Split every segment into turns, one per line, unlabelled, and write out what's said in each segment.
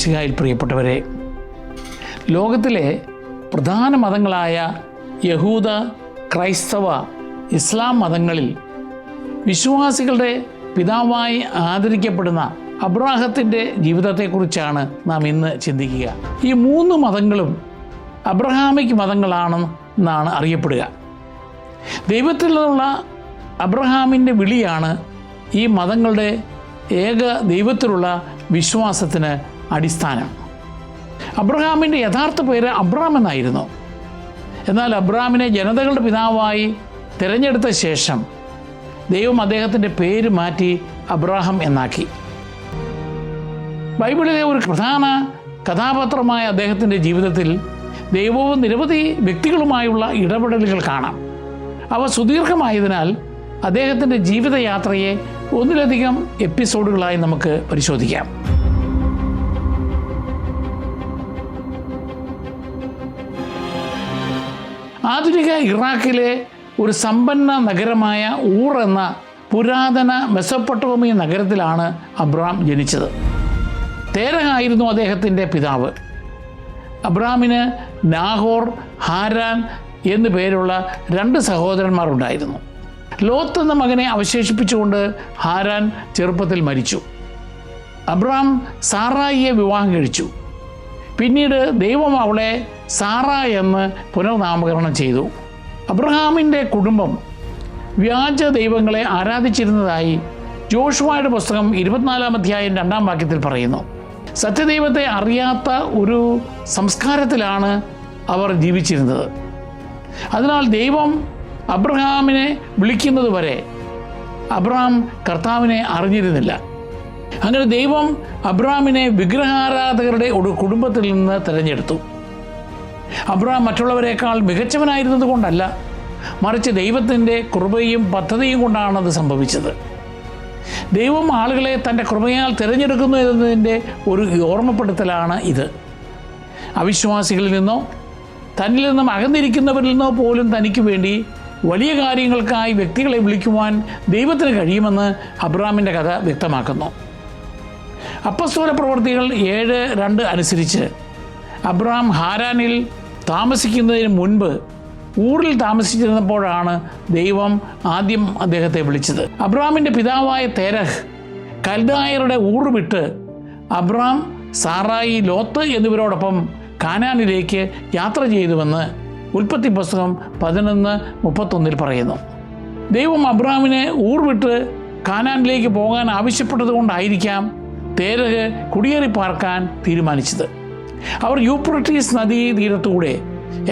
മിശിഹായിൽ പ്രിയപ്പെട്ടവരെ, ലോകത്തിലെ പ്രധാന മതങ്ങളായ യഹൂദ, ക്രൈസ്തവ, ഇസ്ലാം മതങ്ങളിൽ വിശ്വാസികളുടെ പിതാവായി ആദരിക്കപ്പെടുന്ന അബ്രാഹത്തിൻ്റെ ജീവിതത്തെക്കുറിച്ചാണ് നാം ഇന്ന് ചിന്തിക്കുക. ഈ 3 മതങ്ങളും അബ്രഹാമിക് മതങ്ങളാണെന്നാണ് അറിയപ്പെടുക. ദൈവത്തിൽ നിന്നുള്ള അബ്രഹാമിൻ്റെ വിളിയാണ് ഈ മതങ്ങളുടെ ഏക ദൈവത്തിലുള്ള വിശ്വാസത്തിന് അടിസ്ഥാനം. അബ്രഹാമിൻ്റെ യഥാർത്ഥ പേര് അബ്രാം എന്നായിരുന്നു. എന്നാൽ അബ്രാമിനെ ജനതകളുടെ പിതാവായി തിരഞ്ഞെടുത്ത ശേഷം ദൈവം അദ്ദേഹത്തിൻ്റെ പേര് മാറ്റി അബ്രാഹം എന്നാക്കി. ബൈബിളിലെ ഒരു പ്രധാന കഥാപാത്രമായ അദ്ദേഹത്തിൻ്റെ ജീവിതത്തിൽ ദൈവവും നിരവധി വ്യക്തികളുമായുള്ള ഇടപെടലുകൾ കാണാം. അവ സുദീർഘമായതിനാൽ അദ്ദേഹത്തിൻ്റെ ജീവിതയാത്രയെ ഒന്നിലധികം എപ്പിസോഡുകളായി നമുക്ക് പരിശോധിക്കാം. ആധുനിക ഇറാഖിലെ ഒരു സമ്പന്ന നഗരമായ ഊർ എന്ന പുരാതന മെസൊപ്പൊട്ടോമിയ നഗരത്തിലാണ് അബ്രാം ജനിച്ചത്. തേരഹായിരുന്നു അദ്ദേഹത്തിൻ്റെ പിതാവ്. അബ്രാമിന് നാഹോർ, ഹാരാൻ എന്നു പേരുള്ള 2 സഹോദരന്മാർ ഉണ്ടായിരുന്നു. ലോത്ത് എന്ന മകനെ അവശേഷിപ്പിച്ചുകൊണ്ട് ഹാരാൻ ചെറുപ്പത്തിൽ മരിച്ചു. അബ്രാം സാറായിയെ വിവാഹം കഴിച്ചു. പിന്നീട് ദൈവം അവളെ സാറ എന്ന് പുനർനാമകരണം ചെയ്തു. അബ്രഹാമിൻ്റെ കുടുംബം വ്യാജ ദൈവങ്ങളെ ആരാധിച്ചിരുന്നതായി ജോഷുവയുടെ പുസ്തകം 24-ാം അധ്യായം 2-ാം വാക്യത്തിൽ പറയുന്നു. സത്യദൈവത്തെ അറിയാത്ത ഒരു സംസ്കാരത്തിലാണ് അവർ ജീവിച്ചിരുന്നത്. അതിനാൽ ദൈവം അബ്രഹാമിനെ വിളിക്കുന്നത് വരെ അബ്രഹാം കർത്താവിനെ അറിഞ്ഞിരുന്നില്ല. അങ്ങനെ ദൈവം അബ്രഹാമിനെ വിഗ്രഹാരാധകരുടെ ഒരു കുടുംബത്തിൽ നിന്ന് തിരഞ്ഞെടുത്തു. അബ്രഹാം മറ്റുള്ളവരെക്കാൾ മികച്ചവനായിരുന്നത് കൊണ്ടല്ല, മറിച്ച് ദൈവത്തിൻ്റെ കൃപയും പദ്ധതിയും കൊണ്ടാണത് സംഭവിച്ചത്. ദൈവം ആളുകളെ തൻ്റെ കൃപയാൽ തിരഞ്ഞെടുക്കുന്നു എന്നതിൻ്റെ ഒരു ഓർമ്മപ്പെടുത്തലാണ് ഇത്. അവിശ്വാസികളിൽ നിന്നോ തന്നിൽ നിന്നും അകന്നിരിക്കുന്നവരിൽ നിന്നോ പോലും തനിക്ക് വേണ്ടി വലിയ കാര്യങ്ങൾക്കായി വ്യക്തികളെ വിളിക്കുവാൻ ദൈവത്തിന് കഴിയുമെന്ന് അബ്രഹാമിൻ്റെ കഥ വ്യക്തമാക്കുന്നു. അപ്പസ്തോല പ്രവൃത്തികൾ 7:2 അനുസരിച്ച് അബ്രഹാം ഹാരാനിൽ താമസിക്കുന്നതിന് മുൻപ് ഊറിൽ താമസിച്ചിരുന്നപ്പോഴാണ് ദൈവം ആദ്യം അദ്ദേഹത്തെ വിളിച്ചത്. അബ്രഹാമിൻ്റെ പിതാവായ തേരഹ് കൽദായരുടെ ഊർ വിട്ട് അബ്രഹാം, സാറായി, ലോത്ത് എന്നിവരോടൊപ്പം കാനാനിലേക്ക് യാത്ര ചെയ്തുവെന്ന് ഉൽപ്പത്തി പുസ്തകം 11:31 പറയുന്നു. ദൈവം അബ്രഹാമിനെ ഊർ വിട്ട് കാനാനിലേക്ക് പോകാൻ ആവശ്യപ്പെട്ടത് കൊണ്ടായിരിക്കാം തേരഹ് കുടിയേറി പാർക്കാൻ തീരുമാനിച്ചത്. അവർ യൂഫ്രട്ടീസ് നദീ തീരത്തൂടെ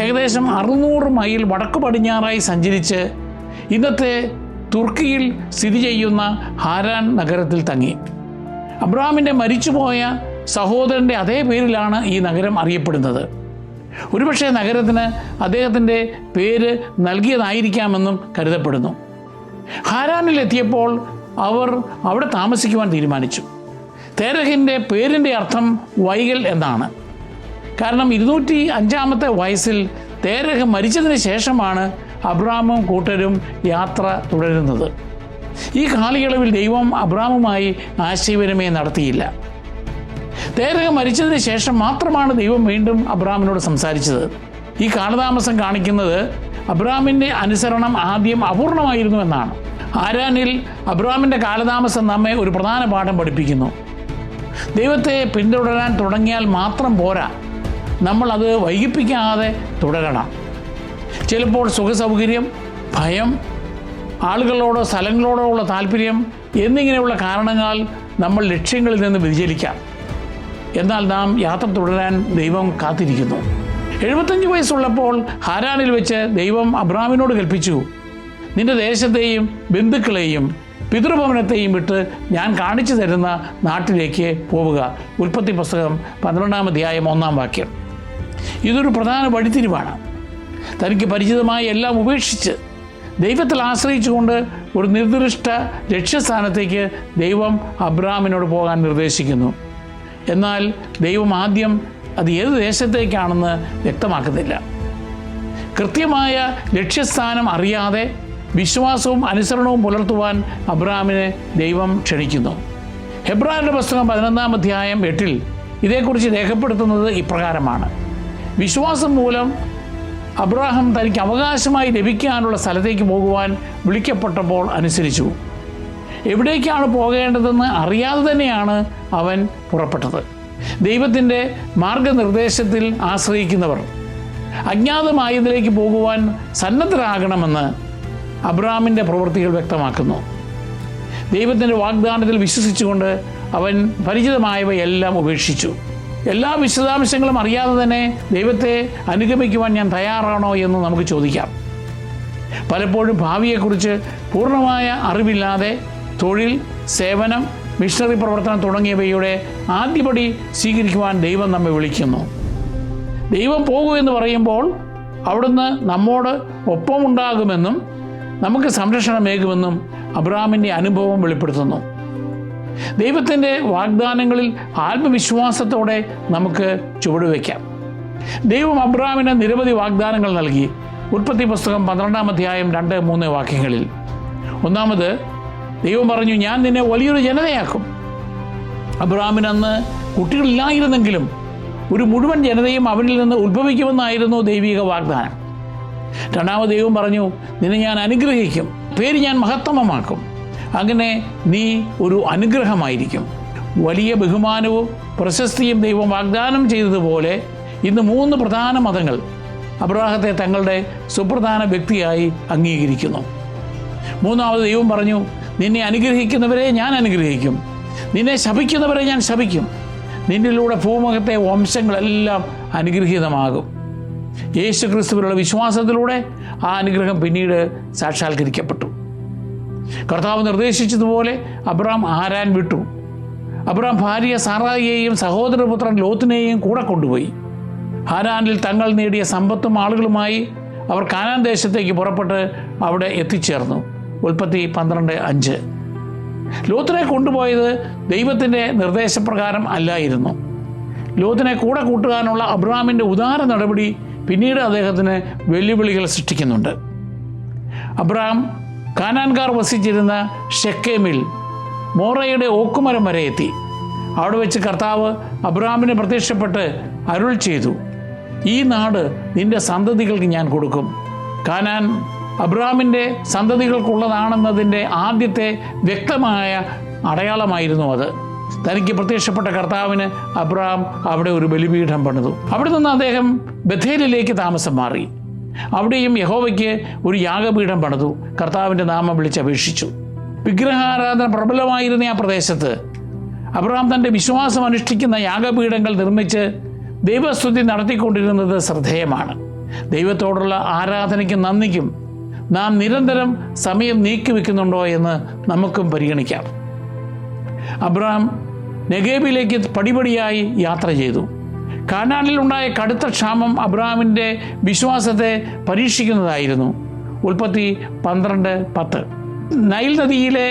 ഏകദേശം 600 മൈൽ വടക്കു പടിഞ്ഞാറായി സഞ്ചരിച്ച് ഇന്നത്തെ തുർക്കിയിൽ സ്ഥിതി ചെയ്യുന്ന ഹാരാൻ നഗരത്തിൽ തങ്ങി. അബ്രഹാമിൻ്റെ മരിച്ചുപോയ സഹോദരൻ്റെ അതേ പേരിലാണ് ഈ നഗരം അറിയപ്പെടുന്നത്. ഒരുപക്ഷെ നഗരത്തിന് അദ്ദേഹത്തിൻ്റെ പേര് നൽകിയതായിരിക്കാമെന്നും കരുതപ്പെടുന്നു. ഹാരാനിലെത്തിയപ്പോൾ അവർ അവിടെ താമസിക്കുവാൻ തീരുമാനിച്ചു. തേരഹിൻ്റെ പേരിൻ്റെ അർത്ഥം വൈകൽ എന്നാണ്. കാരണം 205-ാമത്തെ വയസ്സിൽ തേരഹ് മരിച്ചതിന് ശേഷമാണ് അബ്രാമും കൂട്ടരും യാത്ര തുടരുന്നത്. ഈ കാലയളവിൽ ദൈവം അബ്രാമുമായി ആശയവിനിമയം നടത്തിയില്ല. തേരഹ് മരിച്ചതിന് ശേഷം മാത്രമാണ് ദൈവം വീണ്ടും അബ്രാമിനോട് സംസാരിച്ചത്. ഈ കാലതാമസം കാണിക്കുന്നത് അബ്രാമിൻ്റെ അനുസരണം ആദ്യം അപൂർണമായിരുന്നു എന്നാണ്. ഹാരാനിൽ അബ്രാമിൻ്റെ കാലതാമസം നമ്മെ ഒരു പ്രധാന പാഠം പഠിപ്പിക്കുന്നു. ദൈവത്തെ പിന്തുടരാൻ തുടങ്ങിയാൽ മാത്രം പോരാ, നമ്മൾ അത് വൈകിപ്പിക്കാതെ തുടരണം. ചിലപ്പോൾ സുഖസൗകര്യം, ഭയം, ആളുകളോടോ സ്ഥലങ്ങളോടോ ഉള്ള താല്പര്യം എന്നിങ്ങനെയുള്ള കാരണങ്ങളാൽ നമ്മൾ ലക്ഷ്യങ്ങളിൽ നിന്ന് വ്യതിചലിക്കാം. എന്നാൽ നാം യാത്ര തുടരാൻ ദൈവം കാത്തിരിക്കുന്നു. 75 വയസ്സുള്ളപ്പോൾ ഹാരാനിൽ വെച്ച് ദൈവം അബ്രാമിനോട് കൽപ്പിച്ചു, നിന്റെ ദേശത്തെയും ബന്ധുക്കളെയും പിതൃഭവനത്തെയും വിട്ട് ഞാൻ കാണിച്ചു തരുന്ന നാട്ടിലേക്ക് പോവുക. ഉൽപ്പത്തി പുസ്തകം 12-ാം അധ്യായം 1-ാം വാക്യം. ഇതൊരു പ്രധാന വഴിത്തിരിവാണ്. തനിക്ക് പരിചിതമായ എല്ലാം ഉപേക്ഷിച്ച് ദൈവത്തിൽ ആശ്രയിച്ചുകൊണ്ട് ഒരു നിർദ്ദിഷ്ട ലക്ഷ്യസ്ഥാനത്തേക്ക് ദൈവം അബ്രാമിനോട് പോകാൻ നിർദ്ദേശിക്കുന്നു. എന്നാൽ ദൈവം ആദ്യം അത് ഏത് ദേശത്തേക്കാണെന്ന് വ്യക്തമാക്കുന്നില്ല. കൃത്യമായ ലക്ഷ്യസ്ഥാനം അറിയാതെ വിശ്വാസവും അനുസരണവും പുലർത്തുവാൻ അബ്രാമിനെ ദൈവം ക്ഷണിക്കുന്നു. ഹെബ്രായരുടെ പുസ്തകം 11-ാം അധ്യായം 8 ഇതേക്കുറിച്ച് രേഖപ്പെടുത്തുന്നത് ഇപ്രകാരമാണ്: വിശ്വാസം മൂലം അബ്രാഹാം തനിക്ക് അവകാശമായി ലഭിക്കാനുള്ള സ്ഥലത്തേക്ക് പോകുവാൻ വിളിക്കപ്പെട്ടപ്പോൾ അനുസരിച്ചു. എവിടേക്കാണ് പോകേണ്ടതെന്ന് അറിയാതെ തന്നെയാണ് അവൻ പുറപ്പെട്ടത്. ദൈവത്തിൻ്റെ മാർഗനിർദ്ദേശത്തിൽ ആശ്രയിക്കുന്നവർ അജ്ഞാതമായതിലേക്ക് പോകുവാൻ സന്നദ്ധരാകണമെന്ന് അബ്രാഹാമിൻ്റെ പ്രവൃത്തികൾ വ്യക്തമാക്കുന്നു. ദൈവത്തിൻ്റെ വാഗ്ദാനത്തിൽ വിശ്വസിച്ചുകൊണ്ട് അവൻ പരിചിതമായവയെല്ലാം ഉപേക്ഷിച്ചു. എല്ലാ വിശദാംശങ്ങളും അറിയാതെ തന്നെ ദൈവത്തെ അനുഗമിക്കുവാൻ ഞാൻ തയ്യാറാണോ എന്ന് നമുക്ക് ചോദിക്കാം. പലപ്പോഴും ഭാവിയെക്കുറിച്ച് പൂർണ്ണമായ അറിവില്ലാതെ തൊഴിൽ, സേവനം, മിഷണറി പ്രവർത്തനം തുടങ്ങിയവയുടെ ആദ്യപടി സ്വീകരിക്കുവാൻ ദൈവം നമ്മെ വിളിക്കുന്നു. ദൈവം പോകൂ എന്ന് പറയുമ്പോൾ അവിടുന്ന് നമ്മോട് ഒപ്പമുണ്ടാകുമെന്നും നമുക്ക് സംരക്ഷണമേകുമെന്നും അബ്രാഹാമിൻ്റെ അനുഭവം വെളിപ്പെടുത്തുന്നു. ദൈവത്തിൻ്റെ വാഗ്ദാനങ്ങളിൽ ആത്മവിശ്വാസത്തോടെ നമുക്ക് ചുവടുവയ്ക്കാം. ദൈവം അബ്രാഹാമിന് നിരവധി വാഗ്ദാനങ്ങൾ നൽകി. ഉൽപ്പത്തി പുസ്തകം 12-ാം അധ്യായം 2-3 വാക്യങ്ങളിൽ. ഒന്നാമത്, ദൈവം പറഞ്ഞു, ഞാൻ നിന്നെ വലിയൊരു ജനതയാക്കും. അബ്രാഹാമിന് അന്ന് കുട്ടികളില്ലായിരുന്നെങ്കിലും ഒരു മുഴുവൻ ജനതയും അവനിൽ നിന്ന് ഉത്ഭവിക്കുമെന്നായിരുന്നു ദൈവിക വാഗ്ദാനം. രണ്ടാമത് ദൈവം പറഞ്ഞു, നിന്നെ ഞാൻ അനുഗ്രഹിക്കും, പേര് ഞാൻ മഹത്തമമാക്കും. അങ്ങനെ നീ ഒരു അനുഗ്രഹമായിരിക്കും. വലിയ ബഹുമാനവും പ്രശസ്തിയും ദൈവം വാഗ്ദാനം ചെയ്തതുപോലെ ഇന്ന് 3 പ്രധാന മതങ്ങൾ അബ്രാഹത്തെ തങ്ങളുടെ സുപ്രധാന വ്യക്തിയായി അംഗീകരിക്കുന്നു. മൂന്നാമത് ദൈവം പറഞ്ഞു, നിന്നെ അനുഗ്രഹിക്കുന്നവരെ ഞാൻ അനുഗ്രഹിക്കും, നിന്നെ ശപിക്കുന്നവരെ ഞാൻ ശപിക്കും, നിന്നിലൂടെ ഭൂമുഖത്തെ വംശങ്ങളെല്ലാം അനുഗ്രഹീതമാകും. യേശു ക്രിസ്തുവിലുള്ള വിശ്വാസത്തിലൂടെ ആ അനുഗ്രഹം പിന്നീട് സാക്ഷാത്കരിക്കപ്പെട്ടു. കർത്താവ് നിർദ്ദേശിച്ചതുപോലെ അബ്രാം ഹാരാൻ വിട്ടു. അബ്രാം ഭാര്യ സാറായിയെയും സഹോദരപുത്രൻ ലോത്തിനെയും കൂടെ കൊണ്ടുപോയി. ഹാരാനിൽ തങ്ങൾ നേടിയ സമ്പത്തും ആളുകളുമായി അവർ കാനാൻ ദേശത്തേക്ക് പുറപ്പെട്ട് അവിടെ എത്തിച്ചേർന്നു. ഉൽപ്പത്തി 12:5. ലോത്തിനെ കൊണ്ടുപോയത് ദൈവത്തിൻ്റെ നിർദ്ദേശപ്രകാരം അല്ലായിരുന്നു. ലോത്തിനെ കൂടെ കൂട്ടുവാനുള്ള അബ്രാമിൻ്റെ ഉദാര നടപടി പിന്നീട് അദ്ദേഹത്തിന് വെല്ലുവിളികൾ സൃഷ്ടിക്കുന്നുണ്ട്. അബ്രാം കാനാൻകാർ വസിച്ചിരുന്ന ഷെക്കേമിൽ മോറയുടെ ഓക്കുമരം വരെ എത്തി. അവിടെ വെച്ച് കർത്താവ് അബ്രാമിന് പ്രത്യക്ഷപ്പെട്ട് അരുൾ ചെയ്തു, ഈ നാട് നിന്റെ സന്തതികൾക്ക് ഞാൻ കൊടുക്കും. കാനാൻ അബ്രാമിൻ്റെ സന്തതികൾക്കുള്ളതാണെന്നതിൻ്റെ ആദ്യത്തെ വ്യക്തമായ അടയാളമായിരുന്നു അത്. തനിക്ക് പ്രത്യക്ഷപ്പെട്ട കർത്താവിന് അബ്രാം അവിടെ ഒരു ബലിപീഠം പണിതു. അവിടെ നിന്ന് അദ്ദേഹം ബഥേലിലേക്ക് താമസം മാറി. അവിടെയും യഹോവയ്ക്ക് ഒരു യാഗപീഠം പണിതു. കർത്താവിൻ്റെ നാമം വിളിച്ചപേക്ഷിച്ചു. വിഗ്രഹാരാധന പ്രബലമായിരുന്ന ആ പ്രദേശത്ത് അബ്രാം തൻ്റെ വിശ്വാസം അനുഷ്ഠിക്കുന്ന യാഗപീഠങ്ങൾ നിർമ്മിച്ച് ദൈവസ്തുതി നടത്തിക്കൊണ്ടിരുന്നത് ശ്രദ്ധേയമാണ്. ദൈവത്തോടുള്ള ആരാധനയ്ക്കും നന്ദിക്കും നാം നിരന്തരം സമയം നീക്കിവെക്കുന്നുണ്ടോ എന്ന് നമുക്കും പരിഗണിക്കാം. അബ്രാം നെഗേബിലേക്ക് പടിപടിയായി യാത്ര ചെയ്തു. കാനാനിലുണ്ടായ കടുത്ത ക്ഷാമം അബ്രാമിൻ്റെ വിശ്വാസത്തെ പരീക്ഷിക്കുന്നതായിരുന്നു. ഉൽപ്പത്തി 12:10. നൈൽ നദിയിലെ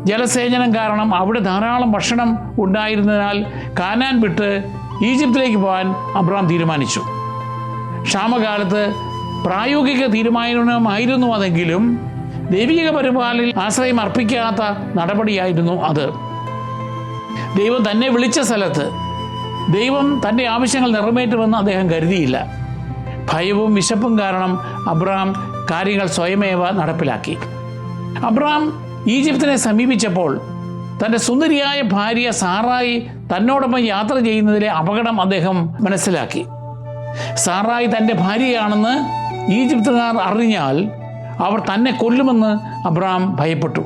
ജലസേചനം കാരണം അവിടെ ധാരാളം ഭക്ഷണം ഉണ്ടായിരുന്നതിനാൽ കാനാൻ വിട്ട് ഈജിപ്തിലേക്ക് പോകാൻ അബ്രാം തീരുമാനിച്ചു. ക്ഷാമകാലത്ത് പ്രായോഗിക തീരുമാനമായിരുന്നു അതെങ്കിലും ദൈവിക പരിപാലനയിൽ ആശ്രയം അർപ്പിക്കാത്ത നടപടിയായിരുന്നു അത്. ദൈവം തന്നെ വിളിച്ച സ്ഥലത്ത് ദൈവം തൻ്റെ ആവശ്യങ്ങൾ നിറവേറ്റുമെന്ന് അദ്ദേഹം കരുതിയില്ല. ഭയവും വിശപ്പും കാരണം അബ്രാം കാര്യങ്ങൾ സ്വയമേവ നടപ്പിലാക്കി. അബ്രാം ഈജിപ്തിനെ സമീപിച്ചപ്പോൾ തൻ്റെ സുന്ദരിയായ ഭാര്യ സാറായി തന്നോടൊപ്പം യാത്ര ചെയ്യുന്നതിലെ അപകടം അദ്ദേഹം മനസ്സിലാക്കി. സാറായി തൻ്റെ ഭാര്യയാണെന്ന് ഈജിപ്തുകാർ അറിഞ്ഞാൽ അവർ തന്നെ കൊല്ലുമെന്ന് അബ്രാം ഭയപ്പെട്ടു.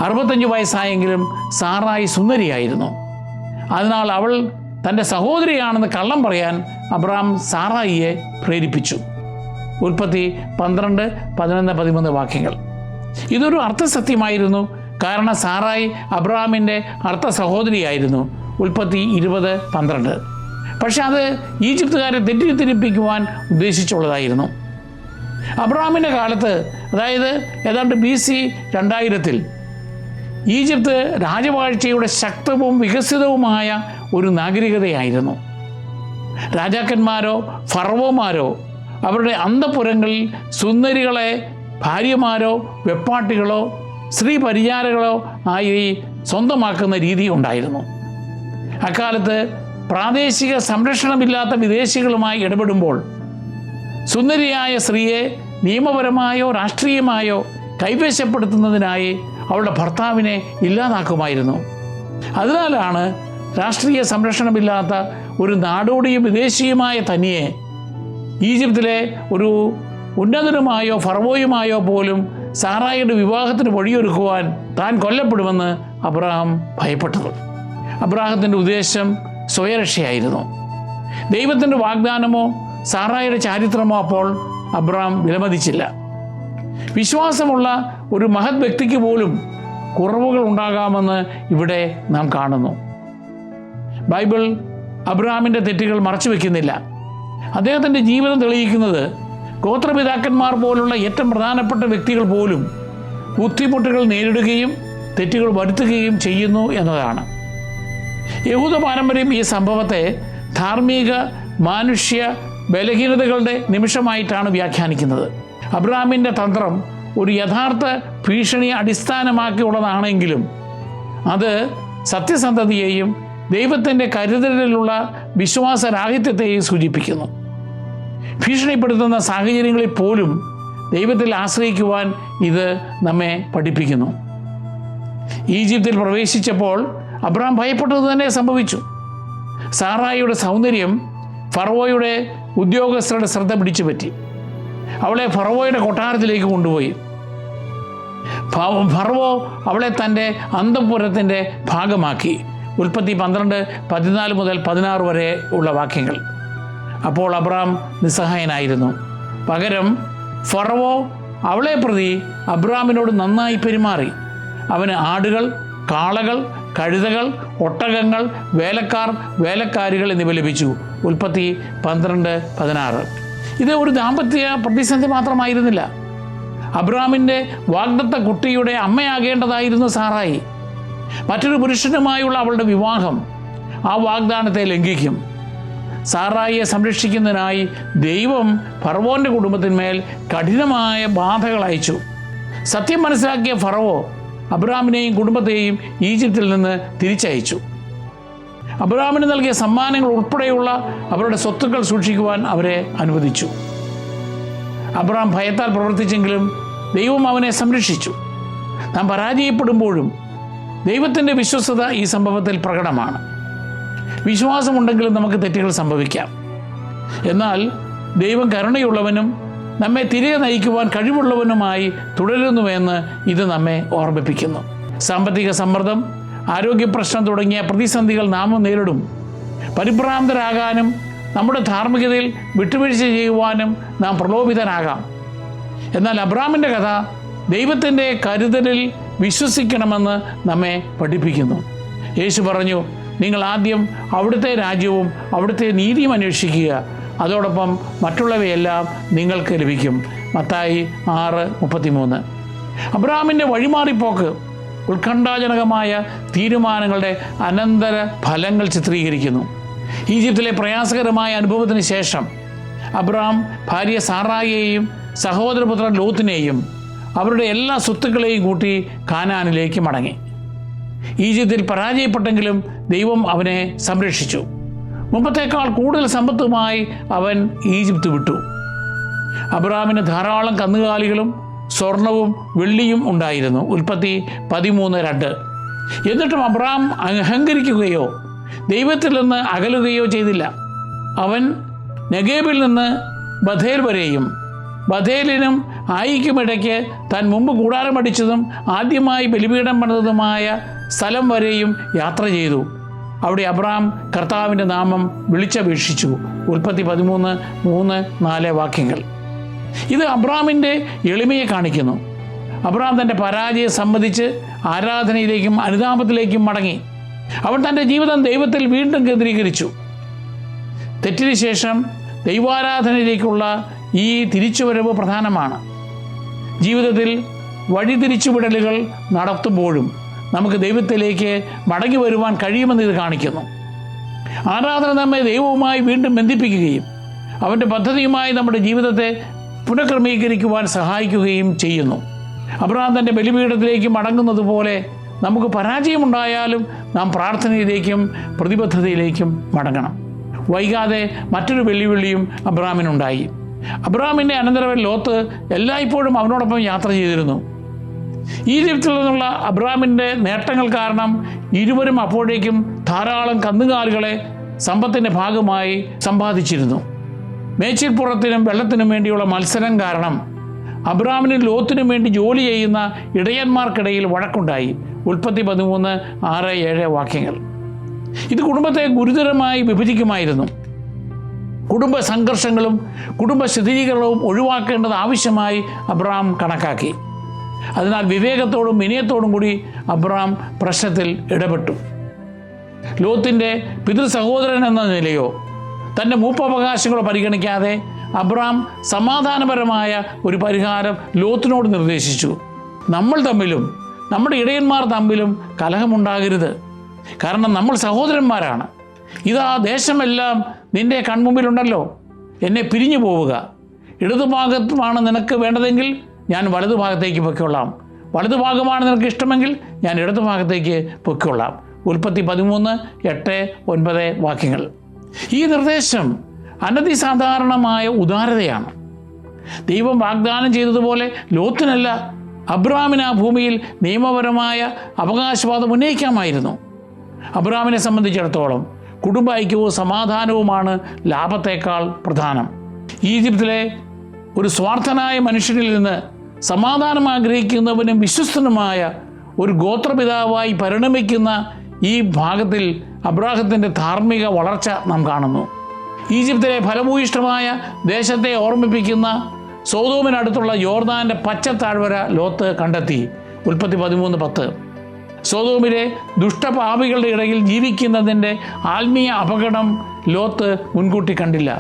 65 വയസ്സായെങ്കിലും സാറായി സുന്ദരിയായിരുന്നു. അതിനാൽ അവൾ തൻ്റെ സഹോദരിയാണെന്ന് കള്ളം പറയാൻ അബ്രാം സാറായിയെ പ്രേരിപ്പിച്ചു. ഉൽപ്പത്തി 12, 11, 13 വാക്യങ്ങൾ. ഇതൊരു അർത്ഥസത്യമായിരുന്നു. കാരണം സാറായി അബ്രാമിൻ്റെ അർത്ഥ സഹോദരിയായിരുന്നു. ഉൽപ്പത്തി 20, 12. പക്ഷെ അത് ഈജിപ്തുകാരെ തെറ്റിദ്ധരിപ്പിക്കുവാൻ ഉദ്ദേശിച്ചുള്ളതായിരുന്നു. അബ്രാമിൻ്റെ കാലത്ത്, അതായത് ഏതാണ്ട് BC 2000 ഈജിപ്ത് രാജവാഴ്ചയുടെ ശക്തവും വികസിതവുമായ ഒരു നാഗരികതയായിരുന്നു. രാജാക്കന്മാരോ ഫറവോമാരോ അവരുടെ അന്തഃപുരങ്ങളിൽ സുന്ദരികളെ ഭാര്യമാരോ വെപ്പാട്ടികളോ സ്ത്രീ പരിചാരകളോ ആയി സ്വന്തമാക്കുന്ന രീതി ഉണ്ടായിരുന്നു. അക്കാലത്ത് പ്രാദേശിക സംരക്ഷണമില്ലാത്ത വിദേശികളുമായി ഇടപെടുമ്പോൾ സുന്ദരിയായ സ്ത്രീയെ നിയമപരമായോ രാഷ്ട്രീയമായോ കൈവശപ്പെടുത്തുന്നതിനായി അവളുടെ ഭർത്താവിനെ ഇല്ലാതാക്കുമായിരുന്നു. അതിനാലാണ് രാഷ്ട്രീയ സംരക്ഷണമില്ലാത്ത ഒരു നാടോടിയും വിദേശിയുമായ തനിയെ ഈജിപ്തിലെ ഒരു ഉന്നതനുമായോ ഫറവോയുമായോ പോലും സാറായിയുടെ വിവാഹത്തിന് വഴിയൊരുക്കുവാൻ താൻ കൊല്ലപ്പെടുമെന്ന് അബ്രഹാം ഭയപ്പെട്ടത്. അബ്രഹാത്തിൻ്റെ ഉദ്ദേശം സ്വയരക്ഷയായിരുന്നു. ദൈവത്തിൻ്റെ വാഗ്ദാനമോ സാറായിയുടെ ചാരിത്രമോ അപ്പോൾ അബ്രഹാം വിലമതിച്ചില്ല. വിശ്വാസമുള്ള ഒരു മഹത് വ്യക്തിക്ക് പോലും കുറവുകൾ ഉണ്ടാകാമെന്ന് ഇവിടെ നാം കാണുന്നു. ബൈബിൾ അബ്രഹാമിൻ്റെ തെറ്റുകൾ മറച്ചു വയ്ക്കുന്നില്ല. അദ്ദേഹത്തിൻ്റെ ജീവിതം തെളിയിക്കുന്നത് ഗോത്രപിതാക്കന്മാർ പോലുള്ള ഏറ്റവും പ്രധാനപ്പെട്ട വ്യക്തികൾ പോലും ബുദ്ധിമുട്ടുകൾ നേരിടുകയും തെറ്റുകൾ വരുത്തുകയും ചെയ്യുന്നു എന്നതാണ്. യഹൂദ പാരമ്പര്യം ഈ സംഭവത്തെ ധാർമ്മിക മാനുഷ്യ ബലഹീനതകളുടെ നിമിഷമായിട്ടാണ് വ്യാഖ്യാനിക്കുന്നത്. അബ്രഹാമിൻ്റെ തന്ത്രം ഒരു യഥാർത്ഥ ഭീഷണിയെ അടിസ്ഥാനമാക്കിയുള്ളതാണെങ്കിലും അത് സത്യസന്ധതയെയും ദൈവത്തിൻ്റെ കരുതലിലുള്ള വിശ്വാസരാഹിത്യത്തെയും സൂചിപ്പിക്കുന്നു. ഭീഷണിപ്പെടുത്തുന്ന സാഹചര്യങ്ങളിൽ പോലും ദൈവത്തിൽ ആശ്രയിക്കുവാൻ ഇത് നമ്മെ പഠിപ്പിക്കുന്നു. ഈജിപ്തിൽ പ്രവേശിച്ചപ്പോൾ അബ്രഹാം ഭയപ്പെട്ടത് തന്നെ സംഭവിച്ചു. സാറായിയുടെ സൗന്ദര്യം ഫറവോയുടെ ഉദ്യോഗസ്ഥരുടെ ശ്രദ്ധ പിടിച്ചുപറ്റി. അവളെ ഫറവോയുടെ കൊട്ടാരത്തിലേക്ക് കൊണ്ടുപോയി. ഫറവോ അവളെ തൻ്റെ അന്തഃപുരത്തിൻ്റെ ഭാഗമാക്കി. ഉൽപ്പത്തി 12:14 മുതൽ 16 വരെ ഉള്ള വാക്യങ്ങൾ. അപ്പോൾ അബ്രഹാം നിസ്സഹായനായിരുന്നു. പകരം ഫറവോ അവളെ പ്രതി അബ്രഹാമിനോട് നന്നായി പെരുമാറി. അവന് ആടുകൾ, കാളകൾ, കഴുതകൾ, ഒട്ടകങ്ങൾ, വേലക്കാർ, വേലക്കാരികൾ എന്നിവ ലഭിച്ചു. ഉൽപ്പത്തി 12:16. ഇത് ഒരു ദാമ്പത്യ പ്രതിസന്ധി മാത്രമായിരുന്നില്ല. അബ്രഹാമിൻ്റെ വാഗ്ദത്ത കുട്ടിയുടെ അമ്മയാകേണ്ടതായിരുന്നു സാറായി. മറ്റൊരു പുരുഷനുമായുള്ള അവളുടെ വിവാഹം ആ വാഗ്ദാനത്തെ ലംഘിക്കും. സാറായിയെ സംരക്ഷിക്കുന്നതിനായി ദൈവം ഫറവോൻ്റെ കുടുംബത്തിന്മേൽ കഠിനമായ ബാധകൾ അയച്ചു. സത്യം മനസ്സിലാക്കിയ ഫറവോ അബ്രഹാമിനെയും കുടുംബത്തെയും ഈജിപ്തിൽ നിന്ന് തിരിച്ചയച്ചു. അബ്രഹാമിന് നൽകിയ സമ്മാനങ്ങൾ ഉൾപ്പെടെയുള്ള അവരുടെ സ്വത്തുക്കൾ സൂക്ഷിക്കുവാൻ അവരെ അനുവദിച്ചു. അബ്രഹാം ഭയത്താൽ പ്രവർത്തിച്ചെങ്കിലും ദൈവം അവനെ സംരക്ഷിച്ചു. നാം പരാജയപ്പെടുമ്പോഴും ദൈവത്തിൻ്റെ വിശ്വസ്തത ഈ സംഭവത്തിൽ പ്രകടമാണ്. വിശ്വാസമുണ്ടെങ്കിലും നമുക്ക് തെറ്റുകൾ സംഭവിക്കാം. എന്നാൽ ദൈവം കരുണയുള്ളവനും നമ്മെ തിരികെ നയിക്കുവാൻ കഴിവുള്ളവനുമായി തുടരുന്നുവെന്ന് ഇത് നമ്മെ ഓർമ്മിപ്പിക്കുന്നു. സാമ്പത്തിക സമ്മർദ്ദം, ആരോഗ്യപ്രശ്നം തുടങ്ങിയ പ്രതിസന്ധികൾ നാം നേരിടും. പരിഭ്രാന്തരാകാനും നമ്മുടെ ധാർമ്മികതയിൽ വിട്ടുവീഴ്ച ചെയ്യുവാനും നാം പ്രലോഭിതനാകാം. എന്നാൽ അബ്രഹാമിൻ്റെ കഥ ദൈവത്തിൻ്റെ കരുതലിൽ വിശ്വസിക്കണമെന്ന് നമ്മെ പഠിപ്പിക്കുന്നു. യേശു പറഞ്ഞു, നിങ്ങൾ ആദ്യം അവിടുത്തെ രാജ്യവും അവിടുത്തെ നീതിയും അന്വേഷിക്കുക, അതോടൊപ്പം മറ്റുള്ളവയെല്ലാം നിങ്ങൾക്ക് ലഭിക്കും. മത്തായി 6:33. അബ്രഹാമിൻ്റെ വഴിമാറിപ്പോക്ക് ഉത്കണ്ഠാജനകമായ തീരുമാനങ്ങളുടെ അനന്തര ഫലങ്ങൾ ചിത്രീകരിക്കുന്നു. ഈജിപ്തിലെ പ്രയാസകരമായ അനുഭവത്തിന് ശേഷം അബ്രഹാം ഭാര്യ സാറായിയെയും സഹോദരപുത്രൻ ലോത്തിനെയും അവരുടെ എല്ലാ സ്വത്തുക്കളെയും കൂട്ടി കാനാനിലേക്ക് മടങ്ങി. ഈജിപ്തിൽ പരാജയപ്പെട്ടെങ്കിലും ദൈവം അവനെ സംരക്ഷിച്ചു. മുമ്പത്തേക്കാൾ കൂടുതൽ സമ്പത്തുമായി അവൻ ഈജിപ്ത് വിട്ടു. അബ്രഹാമിന് ധാരാളം കന്നുകാലികളും സ്വർണവും വെള്ളിയും ഉണ്ടായിരുന്നു. ഉൽപ്പത്തി 13:2. എന്നിട്ടും അബ്രഹാം അഹങ്കരിക്കുകയോ ദൈവത്തിൽ നിന്ന് അകലുകയോ ചെയ്തില്ല. അവൻ നെഗേബിൽ നിന്ന് ബഥേൽ വരെയും ബഥേലിനും ആയിക്കുമിടയ്ക്ക് താൻ മുമ്പ് കൂടാരമടിച്ചതും ആദ്യമായി ബലിപീഠം പണിതതുമായ സ്ഥലം വരെയും യാത്ര ചെയ്തു. അവിടെ അബ്രഹാം കർത്താവിൻ്റെ നാമം വിളിച്ചപേക്ഷിച്ചു. ഉൽപ്പത്തി 13:3-4 വാക്യങ്ങൾ. ഇത് അബ്രഹാമിൻ്റെ എളിമയെ കാണിക്കുന്നു. അബ്രഹാം തൻ്റെ പരാജയം സമ്മതിച്ച് ആരാധനയിലേക്കും അനുതാപത്തിലേക്കും മടങ്ങി. അവൻ തൻ്റെ ജീവിതം ദൈവത്തിൽ വീണ്ടും കേന്ദ്രീകരിച്ചു. തെറ്റിന് ശേഷം ദൈവാരാധനയിലേക്കുള്ള ഈ തിരിച്ചുവരവ് പ്രധാനമാണ്. ജീവിതത്തിൽ വഴിതിരിച്ചുവിടലുകൾ നടത്തുമ്പോഴും നമുക്ക് ദൈവത്തിലേക്ക് മടങ്ങി വരുവാൻ കഴിയുമെന്ന് ഇത് കാണിക്കുന്നു. ആരാധന നമ്മെ ദൈവവുമായി വീണ്ടും ബന്ധിപ്പിക്കുകയും അവൻ്റെ പദ്ധതിയുമായി നമ്മുടെ ജീവിതത്തെ പുനഃക്രമീകരിക്കുവാൻ സഹായിക്കുകയും ചെയ്യുന്നു. അബ്രഹാം തൻ്റെ ബലിപീഠത്തിലേക്ക് മടങ്ങുന്നത് പോലെ നമുക്ക് പരാജയമുണ്ടായാലും നാം പ്രാർത്ഥനയിലേക്കും പ്രതിബദ്ധതയിലേക്കും മടങ്ങണം. വൈകാതെ മറ്റൊരു വെല്ലുവിളിയും അബ്രാമിനുണ്ടായി. അബ്രാമിൻ്റെ അനന്തരവൻ ലോത്ത് എല്ലായ്പ്പോഴും അവനോടൊപ്പം യാത്ര ചെയ്തിരുന്നു. ഈജിപ്തിൽ നിന്നുള്ള അബ്രാമിൻ്റെ നേട്ടങ്ങൾ കാരണം ഇരുവരും അപ്പോഴേക്കും ധാരാളം കന്നുകാലികളെ സമ്പത്തിൻ്റെ ഭാഗമായി സമ്പാദിച്ചിരുന്നു. മേച്ചിൽപ്പുറത്തിനും വെള്ളത്തിനും വേണ്ടിയുള്ള മത്സരം കാരണം അബ്രാമിനും ലോത്തിനും വേണ്ടി ജോലി ചെയ്യുന്ന ഇടയന്മാർക്കിടയിൽ വഴക്കുണ്ടായി. ഉൽപ്പത്തി 13:6-7 വാക്യങ്ങൾ. ഇത് കുടുംബത്തെ ഗുരുതരമായി വിഭജിക്കുമായിരുന്നു. കുടുംബ സംഘർഷങ്ങളും കുടുംബ ശിഥിലീകരണവും ഒഴിവാക്കേണ്ടത് ആവശ്യമായി അബ്രാം കണക്കാക്കി. അതിനാൽ വിവേകത്തോടും വിനയത്തോടും കൂടി അബ്രാം പ്രശ്നത്തിൽ ഇടപെട്ടു. ലോത്തിൻ്റെ പിതൃ സഹോദരൻ എന്ന നിലയോ തൻ്റെ മൂപ്പവകാശങ്ങളോ പരിഗണിക്കാതെ അബ്രാം സമാധാനപരമായ ഒരു പരിഹാരം ലോത്തിനോട് നിർദ്ദേശിച്ചു. നമ്മൾ തമ്മിലും നമ്മുടെ ഇടയന്മാർ തമ്മിലും കലഹമുണ്ടാകരുത്, കാരണം നമ്മൾ സഹോദരന്മാരാണ്. ഇതാ ദേശമെല്ലാം നിന്റെ കൺമുമ്പിലുണ്ടല്ലോ, എന്നെ പിരിഞ്ഞു പോവുക. ഇടതുഭാഗത്താണ് നിനക്ക് വേണ്ടതെങ്കിൽ ഞാൻ വലതുഭാഗത്തേക്ക് പൊയ്ക്കൊള്ളാം, വലതുഭാഗമാണ് നിനക്ക് ഇഷ്ടമെങ്കിൽ ഞാൻ ഇടതുഭാഗത്തേക്ക് പൊയ്ക്കൊള്ളാം. ഉൽപ്പത്തി 13:8-9 വാക്യങ്ങൾ. ഈ നിർദ്ദേശം അനതിസാധാരണമായ ഉദാരതയാണ്. ദൈവം വാഗ്ദാനം ചെയ്തതുപോലെ ലോത്തിനല്ല, അബ്രാമിന് ആ ഭൂമിയിൽ നിയമപരമായ അവകാശവാദം ഉന്നയിക്കാമായിരുന്നു. അബ്രാമിനെ സംബന്ധിച്ചിടത്തോളം കുടുംബ ഐക്യവും സമാധാനവുമാണ് ലാഭത്തേക്കാൾ പ്രധാനം. ഈജിപ്തിലെ ഒരു സ്വാർത്ഥനായ മനുഷ്യനിൽ നിന്ന് സമാധാനം ആഗ്രഹിക്കുന്നവനും വിശ്വസ്തനുമായ ഒരു ഗോത്രപിതാവായി പരിണമിക്കുന്ന ഈ ഭാഗത്തിൽ അബ്രാഹത്തിൻ്റെ ധാർമ്മിക വളർച്ച നാം കാണുന്നു. ഈജിപ്തിലെ ഫലഭൂയിഷ്ഠമായ ദേശത്തെ ഓർമ്മിപ്പിക്കുന്ന സോതോമിനടുത്തുള്ള യോർദാൻ്റെ പച്ചത്താഴ്വര ലോത്ത് കണ്ടെത്തി. ഉൽപ്പത്തി 13:10. സോതോമിലെ ദുഷ്ടപാപികളുടെ ഇടയിൽ ജീവിക്കുന്നതിൻ്റെ ആത്മീയ അപകടം ലോത്ത് മുൻകൂട്ടി കണ്ടില്ല.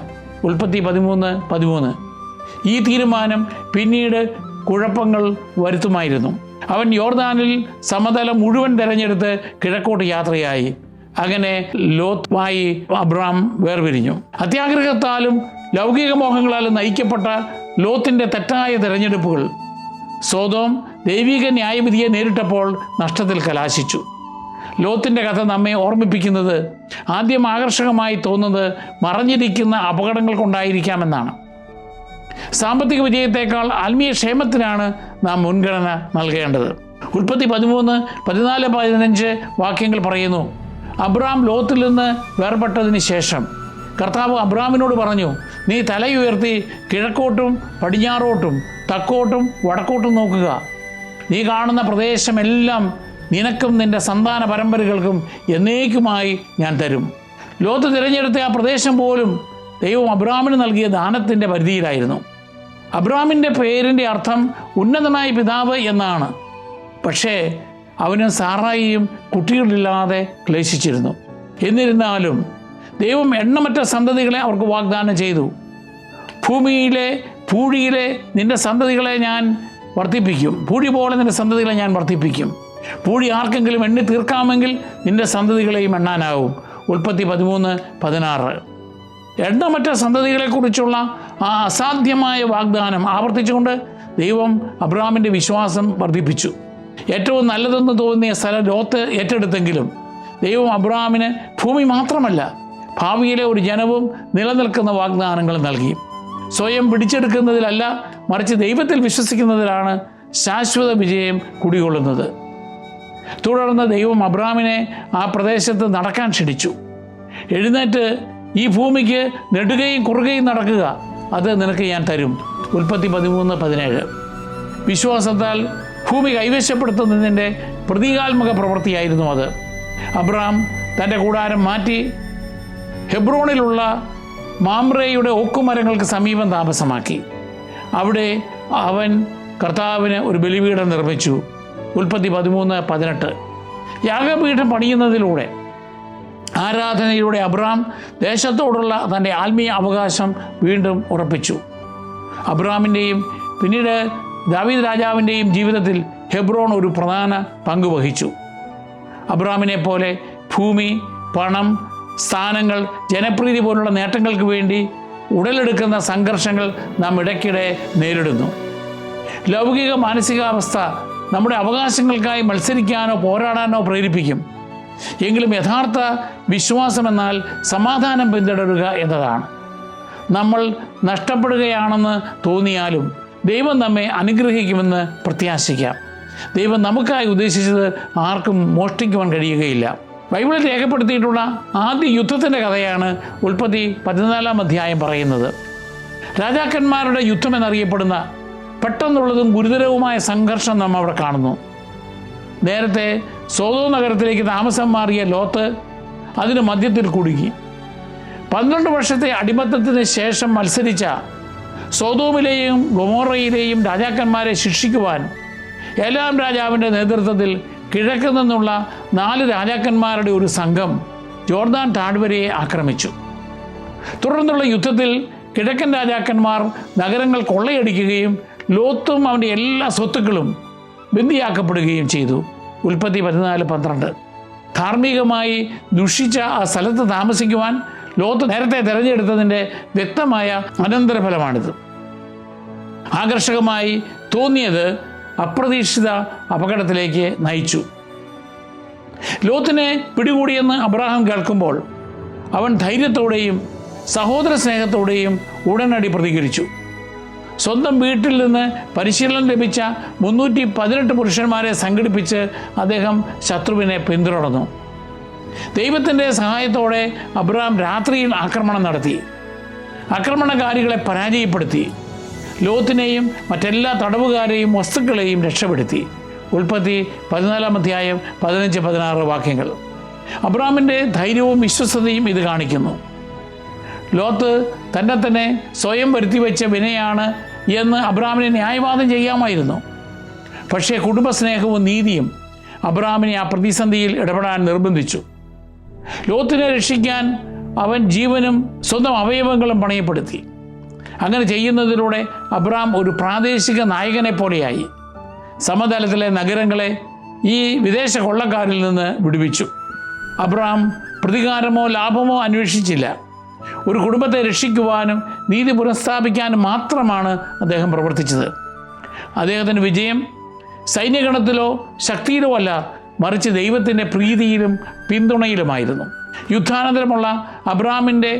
ഉൽപ്പത്തി 13:13. ഈ തീരുമാനം പിന്നീട് കുഴപ്പങ്ങൾ വരുത്തുമായിരുന്നു. അവൻ യോർദാനിൽ സമതലം മുഴുവൻ തിരഞ്ഞെടുത്ത് കിഴക്കോട്ട് യാത്രയായി. അങ്ങനെ ലോത്തുമായി അബ്രാം വേർപിരിഞ്ഞു. അത്യാഗ്രഹത്താലും ലൗകിക മോഹങ്ങളാലും നയിക്കപ്പെട്ട ലോത്തിൻ്റെ തെറ്റായ തിരഞ്ഞെടുപ്പുകൾ സോദോം ദൈവിക ന്യായവിധിയെ നേരിട്ടപ്പോൾ നഷ്ടത്തിൽ കലാശിച്ചു. ലോത്തിൻ്റെ കഥ നമ്മെ ഓർമ്മിപ്പിക്കുന്നത് ആദ്യം ആകർഷകമായി തോന്നുന്നത് മറഞ്ഞിരിക്കുന്ന അപകടങ്ങൾ കൊണ്ടായിരിക്കാമെന്നാണ്. സാമ്പത്തിക വിജയത്തേക്കാൾ ആത്മീയ ക്ഷേമത്തിനാണ് നാം മുൻഗണന നൽകേണ്ടത്. ഉൽപ്പത്തി 13:14-15 വാക്യങ്ങൾ പറയുന്നു: അബ്രാം ലോത്തിൽ നിന്ന് വേർപെട്ടതിന് ശേഷം കർത്താവ് അബ്രാമിനോട് പറഞ്ഞു, നീ തലയുയർത്തി കിഴക്കോട്ടും പടിഞ്ഞാറോട്ടും തെക്കോട്ടും വടക്കോട്ടും നോക്കുക. നീ കാണുന്ന പ്രദേശമെല്ലാം നിനക്കും നിൻ്റെ സന്താന പരമ്പരകൾക്കും എന്നേക്കുമായി ഞാൻ തരും. ലോത്ത് തിരഞ്ഞെടുത്ത ആ പ്രദേശം പോലും ദൈവം അബ്രാമിന് നൽകിയ ദാനത്തിൻ്റെ പരിധിയിലായിരുന്നു. അബ്രാമിൻ്റെ പേരിൻ്റെ അർത്ഥം ഉന്നതനായ പിതാവ് എന്നാണ്. പക്ഷേ അവനും സാറായിയും കുട്ടികളില്ലാതെ ക്ലേശിച്ചിരുന്നു. എന്നിരുന്നാലും ദൈവം എണ്ണമറ്റ സന്തതികളെ അവർക്ക് വാഗ്ദാനം ചെയ്തു. ഭൂമിയിലെ പൂഴിയിലെ നിൻ്റെ സന്തതികളെ ഞാൻ വർദ്ധിപ്പിക്കും, പൂഴി പോലെ നിൻ്റെ സന്തതികളെ ഞാൻ വർദ്ധിപ്പിക്കും. പൂഴി ആർക്കെങ്കിലും എണ്ണി തീർക്കാമെങ്കിൽ നിൻ്റെ സന്തതികളെയും എണ്ണാനാവും. ഉൽപ്പത്തി 13:16. എണ്ണമറ്റ സന്തതികളെക്കുറിച്ചുള്ള ആ അസാധ്യമായ വാഗ്ദാനം ആവർത്തിച്ചുകൊണ്ട് ദൈവം അബ്രാമിൻ്റെ വിശ്വാസം വർദ്ധിപ്പിച്ചു. ഏറ്റവും നല്ലതെന്ന് തോന്നിയ സ്ഥലം ലോത്ത് ഏറ്റെടുത്തെങ്കിലും ദൈവം അബ്രാമിന് ഭൂമി മാത്രമല്ല, ഭാവിയിലെ ഒരു ജനവും നിലനിൽക്കുന്ന വാഗ്ദാനങ്ങൾ നൽകി. സ്വയം പിടിച്ചെടുക്കുന്നതിലല്ല, മറിച്ച് ദൈവത്തിൽ വിശ്വസിക്കുന്നതിലാണ് ശാശ്വത വിജയം കുടികൊള്ളുന്നത്. തുടർന്ന് ദൈവം അബ്രാമിനെ ആ പ്രദേശത്ത് നടക്കാൻ ക്ഷണിച്ചു. എഴുന്നേറ്റ് ഈ ഭൂമിക്ക് നെടുകയും കുറുകയും നടക്കുക, അത് നിനക്ക് ഞാൻ തരും. ഉൽപ്പത്തി 13:17. വിശ്വാസത്താൽ ഭൂമി കൈവശപ്പെടുത്തുന്നതിൻ്റെ പ്രതീകാത്മക പ്രവൃത്തിയായിരുന്നു അത്. അബ്രാം തൻ്റെ കൂടാരം മാറ്റി ഹെബ്രോണിലുള്ള മാംറേയുടെ ഓക്കുമരങ്ങൾക്ക് സമീപം താമസമാക്കി. അവിടെ അവൻ കർത്താവിന് ഒരു ബലിപീഠം നിർമ്മിച്ചു. ഉൽപ്പത്തി 13:18. യാഗപീഠം പണിയുന്നതിലൂടെ, ആരാധനയിലൂടെ അബ്രാം ദേശത്തോടുള്ള തൻ്റെ ആത്മീയ അവകാശം വീണ്ടും ഉറപ്പിച്ചു. അബ്രാമിൻ്റെയും പിന്നീട് ദാവീദ് രാജാവിൻ്റെയും ജീവിതത്തിൽ ഹെബ്രോൺ ഒരു പ്രധാന പങ്ക് വഹിച്ചു. അബ്രാമിനെ പോലെ ഭൂമി, പണം, സ്ഥാനങ്ങൾ, ജനപ്രീതി പോലുള്ള നേട്ടങ്ങൾക്ക് വേണ്ടി ഉടലെടുക്കുന്ന സംഘർഷങ്ങൾ നാം ഇടയ്ക്കിടെ നേരിടുന്നു. ലൗകിക മാനസികാവസ്ഥ നമ്മുടെ അവകാശങ്ങൾക്കായി മത്സരിക്കാനോ പോരാടാനോ പ്രേരിപ്പിക്കും. എങ്കിലും യഥാർത്ഥ വിശ്വാസമെന്നാൽ സമാധാനം പിന്തുടരുക എന്നതാണ്. നമ്മൾ നഷ്ടപ്പെടുകയാണെന്ന് തോന്നിയാലും ദൈവം നമ്മെ അനുഗ്രഹിക്കുമെന്ന് പ്രത്യാശിക്കാം. ദൈവം നമുക്കായി ഉദ്ദേശിച്ചത് ആർക്കും മോഷ്ടിക്കുവാൻ കഴിയുകയില്ല. ബൈബിളിൽ രേഖപ്പെടുത്തിയിട്ടുള്ള ആദ്യ യുദ്ധത്തിൻ്റെ കഥയാണ് ഉൽപ്പത്തി 14-ാം അധ്യായം പറയുന്നത്. രാജാക്കന്മാരുടെ യുദ്ധം എന്നറിയപ്പെടുന്ന പെട്ടെന്നുള്ളതും ഗുരുതരവുമായ സംഘർഷം നാം അവിടെ കാണുന്നു. നേരത്തെ സോദോം നഗരത്തിലേക്ക് താമസം മാറിയ ലോത്ത് അതിന് മധ്യത്തിൽ കുടുങ്ങി. 12 വർഷത്തെ അടിമത്തത്തിന് ശേഷം മത്സരിച്ച സോദോമിലെയും ഗൊമോറയിലെയും രാജാക്കന്മാരെ ശിക്ഷിക്കുവാൻ ഏലാം രാജാവിൻ്റെ നേതൃത്വത്തിൽ കിഴക്ക് നിന്നുള്ള 4 രാജാക്കന്മാരുടെ ഒരു സംഘം ജോർദാൻ താഴ്വരയെ ആക്രമിച്ചു. തുടർന്നുള്ള യുദ്ധത്തിൽ കിഴക്കൻ രാജാക്കന്മാർ നഗരങ്ങൾ കൊള്ളയടിക്കുകയും ലോത്തും അവൻ്റെ എല്ലാ സ്വത്തുക്കളും ബന്ദിയാക്കപ്പെടുകയും ചെയ്തു. ഉൽപ്പത്തി 14:12. ധാർമ്മികമായി ദുഷിച്ച ആ സ്ഥലത്ത് താമസിക്കുവാൻ ലോത്ത് നേരത്തെ തിരഞ്ഞെടുത്തതിൻ്റെ വ്യക്തമായ അനന്തരഫലമാണിത്. ആകർഷകമായി തോന്നിയത് അപ്രതീക്ഷിത അപകടത്തിലേക്ക് നയിച്ചു. ലോത്തിനെ പിടികൂടിയെന്ന് അബ്രാഹാം കേൾക്കുമ്പോൾ അവൻ ധൈര്യത്തോടെയും സഹോദര സ്നേഹത്തോടെയും ഉടനടി പ്രതികരിച്ചു. സ്വന്തം വീട്ടിൽ നിന്ന് പരിശീലനം ലഭിച്ച 318 പുരുഷന്മാരെ സംഘടിപ്പിച്ച് അദ്ദേഹം ശത്രുവിനെ പിന്തുടർന്നു. ദൈവത്തിൻ്റെ സഹായത്തോടെ അബ്രാഹാം രാത്രിയിൽ ആക്രമണം നടത്തി. ആക്രമണകാരികളെ പരാജയപ്പെടുത്തി. ലോത്തിനെയും മറ്റെല്ലാ തടവുകാരെയും വസ്തുക്കളെയും രക്ഷപ്പെടുത്തി. ഉൽപ്പത്തി 14-ാം അധ്യായം 15-16 വാക്യങ്ങൾ. അബ്രാഹാമിൻ്റെ ധൈര്യവും വിശ്വസ്തതയും ഇത് കാണിക്കുന്നു. ലോത്ത് തന്നെ സ്വയം വരുത്തിവെച്ച വിനയാണ് എന്ന് അബ്രാഹാമിനെ ന്യായവാദം ചെയ്യാമായിരുന്നു. പക്ഷേ കുടുംബസ്നേഹവും നീതിയും അബ്രാഹാമിനെ ആ പ്രതിസന്ധിയിൽ ഇടപെടാൻ നിർബന്ധിച്ചു. ലോത്തിനെ രക്ഷിക്കാൻ അവൻ ജീവനും സ്വന്തം അവയവങ്ങളും പണയപ്പെടുത്തി. അങ്ങനെ ചെയ്യുന്നതിലൂടെ അബ്രാഹാം ഒരു പ്രാദേശിക നായകനെ പോലെയായി. സമതലത്തിലെ നഗരങ്ങളെ ഈ വിദേശ കൊള്ളക്കാരിൽ നിന്ന് വിടുവിച്ചു. അബ്രാഹാം പ്രതികാരമോ ലാഭമോ അന്വേഷിച്ചില്ല. ഒരു കുടുംബത്തെ രക്ഷിക്കുവാനും നീതി പുനഃസ്ഥാപിക്കാനും മാത്രമാണ് അദ്ദേഹം പ്രവർത്തിച്ചത്. അദ്ദേഹത്തിൻ്റെ വിജയം സൈന്യഗണത്തിലോ ശക്തിയിലോ അല്ല, മറിച്ച് ദൈവത്തിൻ്റെ പ്രീതിയിലും പിന്തുണയിലുമായിരുന്നു. യുദ്ധാനന്തരമുള്ള അബ്രാഹാമിൻ്റെ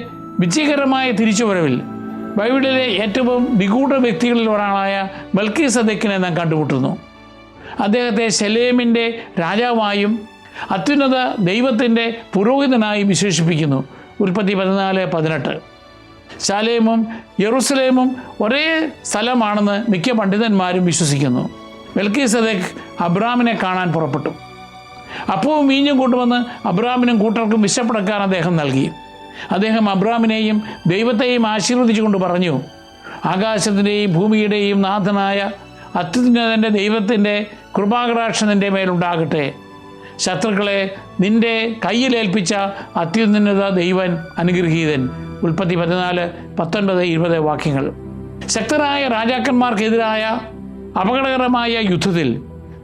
വിജയകരമായ തിരിച്ചുവരവിൽ ബൈബിളിലെ ഏറ്റവും നിഗൂഢ വ്യക്തികളിൽ ഒരാളായ മൽക്കീസദേക്കിനെ നാം കണ്ടുമുട്ടുന്നു. അദ്ദേഹത്തെ ശലേമിൻ്റെ രാജാവായും അത്യുന്നത ദൈവത്തിൻ്റെ പുരോഹിതനായും വിശേഷിപ്പിക്കുന്നു. ഉൽപ്പത്തി 14:18. ശാലേമും യെറൂസലേമും ഒരേ സ്ഥലമാണെന്ന് മിക്ക പണ്ഡിതന്മാരും വിശ്വസിക്കുന്നു. മെൽക്കീസദേക്ക് അബ്രാഹാമിനെ കാണാൻ പുറപ്പെട്ടു. അപ്പവും വീഞ്ഞും കൊണ്ടുവന്ന് അബ്രാഹാമിനും കൂട്ടർക്കും വിശപ്പടക്കാൻ അദ്ദേഹം നൽകി. അദ്ദേഹം അബ്രാഹാമിനെയും ദൈവത്തെയും ആശീർവദിച്ചുകൊണ്ട് പറഞ്ഞു, ആകാശത്തിൻ്റെയും ഭൂമിയുടെയും നാഥനായ അത്യുന്നതൻ്റെ ദൈവത്തിൻ്റെ കൃപാകടാക്ഷം നിൻ്റെ മേലുണ്ടാകട്ടെ. ശത്രുക്കളെ നിൻ്റെ കയ്യിലേൽപ്പിച്ച അത്യുന്നത ദൈവൻ അനുഗ്രഹീതൻ. ഉൽപ്പത്തി 14:19-20 വാക്യങ്ങൾ. ശക്തരായ രാജാക്കന്മാർക്കെതിരായ അപകടകരമായ യുദ്ധത്തിൽ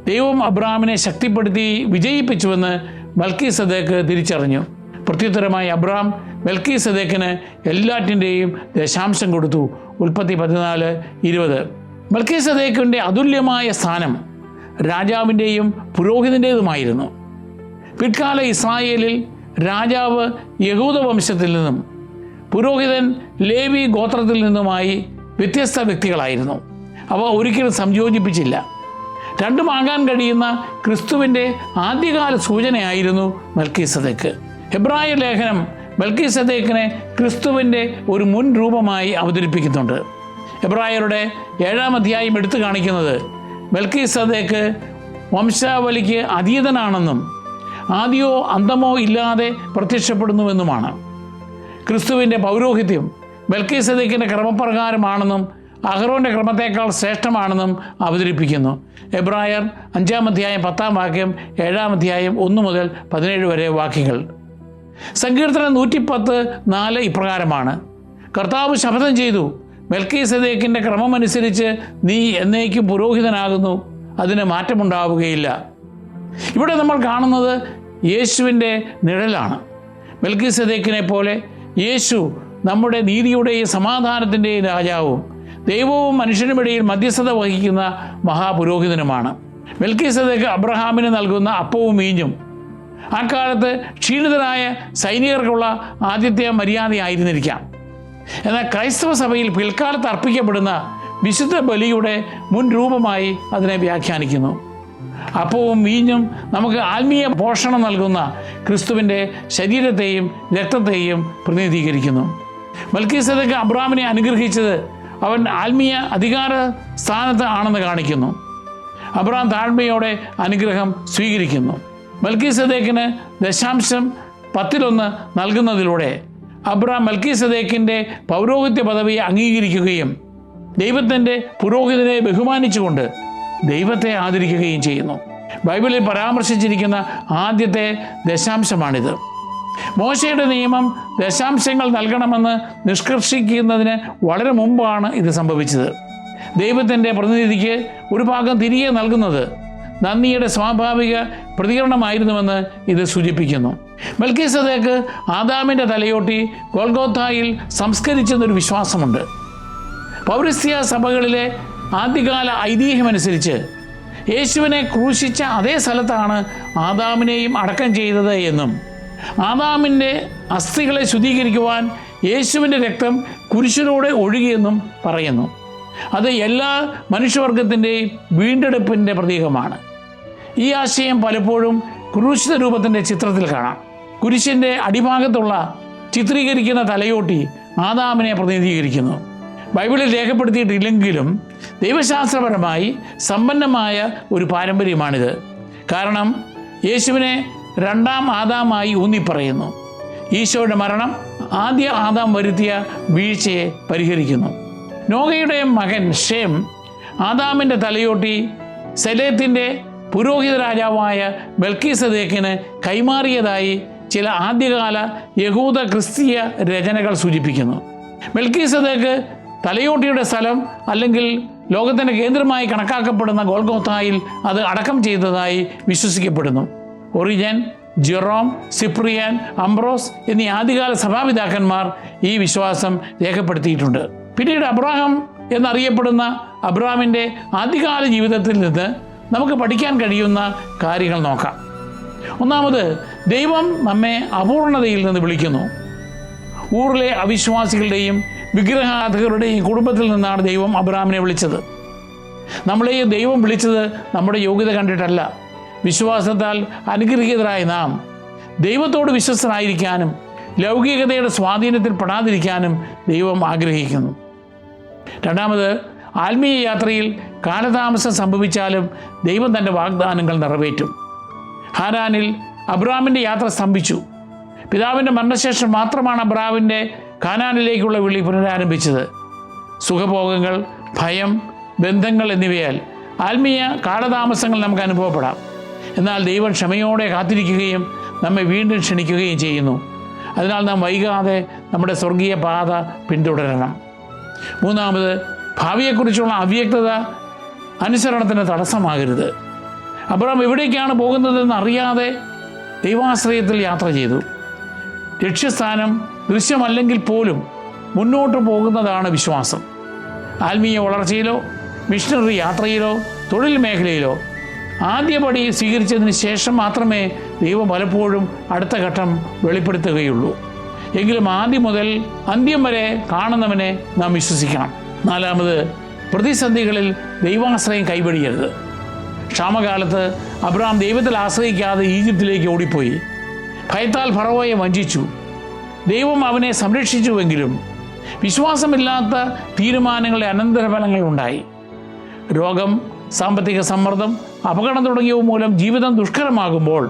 ദൈവം അബ്രാഹാമിനെ ശക്തിപ്പെടുത്തി വിജയിപ്പിച്ചുവെന്ന് മൽക്കീസദേക്ക് തിരിച്ചറിഞ്ഞു. പ്രത്യുത്തരമായി അബ്രാഹാം മൽക്കീസദേക്കിന് എല്ലാറ്റിൻ്റെയും ദശാംശം കൊടുത്തു. ഉൽപ്പത്തി 14:20. മൽക്കീസദേക്കിൻ്റെ അതുല്യമായ സ്ഥാനം രാജാവിൻ്റെയും പുരോഹിതൻ്റേതുമായിരുന്നു. പിൽക്കാല ഇസ്രായേലിൽ രാജാവ് യഹൂദ വംശത്തിൽ നിന്നും പുരോഹിതൻ ലേവി ഗോത്രത്തിൽ നിന്നുമായി വ്യത്യസ്ത വ്യക്തികളായിരുന്നു. അവ ഒരിക്കലും സംയോജിപ്പിച്ചില്ല. രണ്ടുമാകാൻ കഴിയുന്ന ക്രിസ്തുവിൻ്റെ ആദ്യകാല സൂചനയായിരുന്നു മൽക്കീസദേക്ക്. ഹെബ്രായ ലേഖനം മൽക്കീസദേക്കിനെ ക്രിസ്തുവിൻ്റെ ഒരു മുൻ രൂപമായി അവതരിപ്പിക്കുന്നുണ്ട്. ഹെബ്രായരുടെ 7-ാം അധ്യായം എടുത്തു കാണിക്കുന്നത് മൽക്കീസദേക്ക് വംശാവലിക്ക് അതീതനാണെന്നും ആദിയോ അന്തമോ ഇല്ലാതെ പ്രത്യക്ഷപ്പെടുന്നുവെന്നുമാണ്. ക്രിസ്തുവിൻ്റെ പൗരോഹിത്യം മൽക്കീസദേക്കിൻ്റെ ക്രമപ്രകാരമാണെന്നും അഹറോൻ്റെ ക്രമത്തേക്കാൾ ശ്രേഷ്ഠമാണെന്നും അവതരിപ്പിക്കുന്നു. എബ്രായർ 5-ാം അധ്യായം 10-ാം വാക്യം, 7-ാം അധ്യായം 1 മുതൽ 17 വരെ വാക്യങ്ങൾ. സങ്കീർത്തനം 110:4 ഇപ്രകാരമാണ്: കർത്താവ് ശപഥം ചെയ്തു, മെൽക്കീസദേക്കിൻ്റെ ക്രമമനുസരിച്ച് നീ എന്നേക്കും പുരോഹിതനാകുന്നു, അതിന് മാറ്റമുണ്ടാവുകയില്ല. ഇവിടെ നമ്മൾ കാണുന്നത് യേശുവിൻ്റെ നിഴലാണ്. മെൽക്കീസദേക്കിനെ പോലെ യേശു നമ്മുടെ നീതിയുടെയും സമാധാനത്തിൻ്റെയും രാജാവും ദൈവവും മനുഷ്യനുമിടയിൽ മധ്യസ്ഥത വഹിക്കുന്ന മഹാപുരോഹിതനുമാണ്. മെൽക്കീസേദെക്ക് അബ്രഹാമിന് നൽകുന്ന അപ്പവും വീഞ്ഞും ആ കാലത്ത് ക്ഷീണിതരായ സൈനികർക്കുള്ള ആദ്യത്തെ മര്യാദയായിരുന്നിരിക്കാം. എന്നാൽ ക്രൈസ്തവ സഭയിൽ പിൽക്കാലത്ത് അർപ്പിക്കപ്പെടുന്ന വിശുദ്ധ ബലിയുടെ മുൻ രൂപമായി അതിനെ വ്യാഖ്യാനിക്കുന്നു. അപ്പവും വീഞ്ഞും നമുക്ക് ആത്മീയ പോഷണം നൽകുന്ന ക്രിസ്തുവിൻ്റെ ശരീരത്തെയും രക്തത്തെയും പ്രതിനിധീകരിക്കുന്നു. മെൽക്കീസേദെക്ക് അബ്രഹാമിനെ അനുഗ്രഹിച്ചത് അവൻ ആത്മീയ അധികാര സ്ഥാനത്ത് ആണെന്ന് കാണിക്കുന്നു. അബ്രഹാം താഴ്മയോടെ അനുഗ്രഹം സ്വീകരിക്കുന്നു. മെൽക്കീസേദെക്കിന് 10% നൽകുന്നതിലൂടെ അബ്രഹാം മെൽക്കീസേദെക്കിൻ്റെ പൗരോഹിത്യ പദവിയെ അംഗീകരിക്കുകയും ദൈവത്തിൻ്റെ പുരോഹിതനെ ബഹുമാനിച്ചുകൊണ്ട് ദൈവത്തെ ആദരിക്കുകയും ചെയ്യുന്നു. ബൈബിളിൽ പരാമർശിച്ചിരിക്കുന്ന ആദ്യത്തെ ദശാംശമാണിത്. മോശയുടെ നിയമം ദശാംശങ്ങൾ നൽകണമെന്ന് നിഷ്കർഷിക്കുന്നതിന് വളരെ മുമ്പാണ് ഇത് സംഭവിച്ചത്. ദൈവത്തിൻ്റെ പ്രതിനിധിക്ക് ഒരു ഭാഗം തിരികെ നൽകുന്നത് നന്ദിയുടെ സ്വാഭാവിക പ്രതികരണമായിരുന്നുവെന്ന് ഇത് സൂചിപ്പിക്കുന്നു. മെൽക്കീസേദെക്ക് ആദാമിൻ്റെ തലയോട്ടി ഗോൽഗോഥായിൽ സംസ്കരിച്ചെന്നൊരു വിശ്വാസമുണ്ട്. പൗരസ്ത്യ സഭകളിലെ ആദ്യകാല ഐതിഹ്യമനുസരിച്ച് യേശുവിനെ ക്രൂശിച്ച അതേ സ്ഥലത്താണ് ആദാമിനെയും അടക്കം ചെയ്തത് എന്നും ആദാമിൻ്റെ അസ്ഥികളെ ശുദ്ധീകരിക്കുവാൻ യേശുവിൻ്റെ രക്തം കുരിശിലൂടെ ഒഴുകിയെന്നും പറയുന്നു. അത് എല്ലാ മനുഷ്യവർഗത്തിൻ്റെയും വീണ്ടെടുപ്പിൻ്റെ പ്രതീകമാണ്. ഈ ആശയം പലപ്പോഴും ക്രൂശിത രൂപത്തിൻ്റെ ചിത്രത്തിൽ കാണാം. കുരിശിൻ്റെ അടിഭാഗത്തുള്ള ചിത്രീകരിക്കുന്ന തലയോട്ടി ആദാമിനെ പ്രതിനിധീകരിക്കുന്നു. ബൈബിളിൽ രേഖപ്പെടുത്തിയിട്ടില്ലെങ്കിലും ദൈവശാസ്ത്രപരമായി സമ്പന്നമായ ഒരു പാരമ്പര്യമാണിത്. കാരണം യേശുവിനെ രണ്ടാം ആദാമായി ഊന്നിപ്പറയുന്നു. ഈശോയുടെ മരണം ആദ്യ ആദാം വരുത്തിയ വീഴ്ചയെ പരിഹരിക്കുന്നു. നോഹയുടെ മകൻ ഷേം ആദാമിൻ്റെ തലയോട്ടി സെലേത്തിൻ്റെ പുരോഹിത രാജാവായ മെൽക്കീസേദെക്കിന് കൈമാറിയതായി ചില ആദ്യകാല യഹൂദ ക്രിസ്തീയ രചനകൾ സൂചിപ്പിക്കുന്നു. മെൽക്കീസേദെക്ക് തലയോട്ടിയുടെ സ്ഥലം അല്ലെങ്കിൽ ലോകത്തിൻ്റെ കേന്ദ്രമായി കണക്കാക്കപ്പെടുന്ന ഗോൽഗോഥായിൽ അത് അടക്കം ചെയ്തതായി വിശ്വസിക്കപ്പെടുന്നു. ഒറിജൻ, ജെറോം, സിപ്രിയാൻ, അംബ്രോസ് എന്നീ ആദ്യകാല സഭാപിതാക്കന്മാർ ഈ വിശ്വാസം രേഖപ്പെടുത്തിയിട്ടുണ്ട്. പിന്നീട് അബ്രഹാം എന്നറിയപ്പെടുന്ന അബ്രഹാമിൻ്റെ ആദ്യകാല ജീവിതത്തിൽ നിന്ന് നമുക്ക് പഠിക്കാൻ കഴിയുന്ന കാര്യങ്ങൾ നോക്കാം. ഒന്നാമത്, ദൈവം നമ്മെ അപൂർണതയിൽ നിന്ന് വിളിക്കുന്നു. ഊറിലെ അവിശ്വാസികളുടെയും വിഗ്രഹാരാധകരുടെയും കുടുംബത്തിൽ നിന്നാണ് ദൈവം അബ്രഹാമിനെ വിളിച്ചത്. നമ്മളെയും ദൈവം വിളിച്ചത് നമ്മുടെ യോഗ്യത കണ്ടിട്ടല്ല. വിശ്വാസത്താൽ അനുഗ്രഹീതരായ നാം ദൈവത്തോട് വിശ്വസ്തരായിരിക്കാനും ലൗകികതയുടെ സ്വാധീനത്തിൽ പെടാതിരിക്കാനും ദൈവം ആഗ്രഹിക്കുന്നു. രണ്ടാമത്, ആത്മീയ യാത്രയിൽ കാലതാമസം സംഭവിച്ചാലും ദൈവം തൻ്റെ വാഗ്ദാനങ്ങൾ നിറവേറ്റും. ഹാരാനിൽ അബ്രഹാമിൻ്റെ യാത്ര സ്തംഭിച്ചു. പിതാവിൻ്റെ മരണശേഷം മാത്രമാണ് അബ്രഹാമിൻ്റെ കാനാനിലേക്കുള്ള വിളി പുനരാരംഭിച്ചത്. സുഖഭോഗങ്ങൾ, ഭയം, ബന്ധങ്ങൾ എന്നിവയാൽ ആത്മീയ കാലതാമസങ്ങൾ നമുക്ക് അനുഭവപ്പെടാം. എന്നാൽ ദൈവം ക്ഷമയോടെ കാത്തിരിക്കുകയും നമ്മെ വീണ്ടും ക്ഷണിക്കുകയും ചെയ്യുന്നു. അതിനാൽ നാം വൈകാതെ നമ്മുടെ സ്വർഗീയ പാത പിന്തുടരണം. മൂന്നാമത്, ഭാവിയെക്കുറിച്ചുള്ള അവ്യക്തത അനുസരണത്തിന് തടസ്സമാകരുത്. അബ്രഹാം എവിടേക്കാണ് പോകുന്നതെന്ന് അറിയാതെ ദൈവാശ്രയത്തിൽ യാത്ര ചെയ്തു. ലക്ഷ്യസ്ഥാനം ദൃശ്യമല്ലെങ്കിൽ പോലും മുന്നോട്ട് പോകുന്നതാണ് വിശ്വാസം. ആത്മീയ വളർച്ചയിലോ മിഷണറി യാത്രയിലോ തൊഴിൽ മേഖലയിലോ ആദ്യപടി സ്വീകരിച്ചതിന് ശേഷം മാത്രമേ ദൈവം പലപ്പോഴും അടുത്ത ഘട്ടം വെളിപ്പെടുത്തുകയുള്ളൂ. എങ്കിലും ആദ്യം മുതൽ അന്ത്യം വരെ കാണുന്നവനെ നാം വിശ്വസിക്കണം. നാലാമത്, പ്രതിസന്ധികളിൽ ദൈവാശ്രയം കൈവെടിയരുത്. ക്ഷാമകാലത്ത് അബ്രഹാം ദൈവത്തിൽ ആശ്രയിക്കാതെ ഈജിപ്തിലേക്ക് ഓടിപ്പോയി. ഭയത്താൽ ഫറവോയെ വഞ്ചിച്ചു. ദൈവം അവനെ സംരക്ഷിച്ചുവെങ്കിലും വിശ്വാസമില്ലാത്ത തീരുമാനങ്ങളുടെ അനന്തരഫലങ്ങൾ ഉണ്ടായി. രോഗം, സാമ്പത്തിക സമ്മർദ്ദം, അപകടം തുടങ്ങിയവ മൂലം ജീവിതം ദുഷ്കരമാകുമ്പോൾ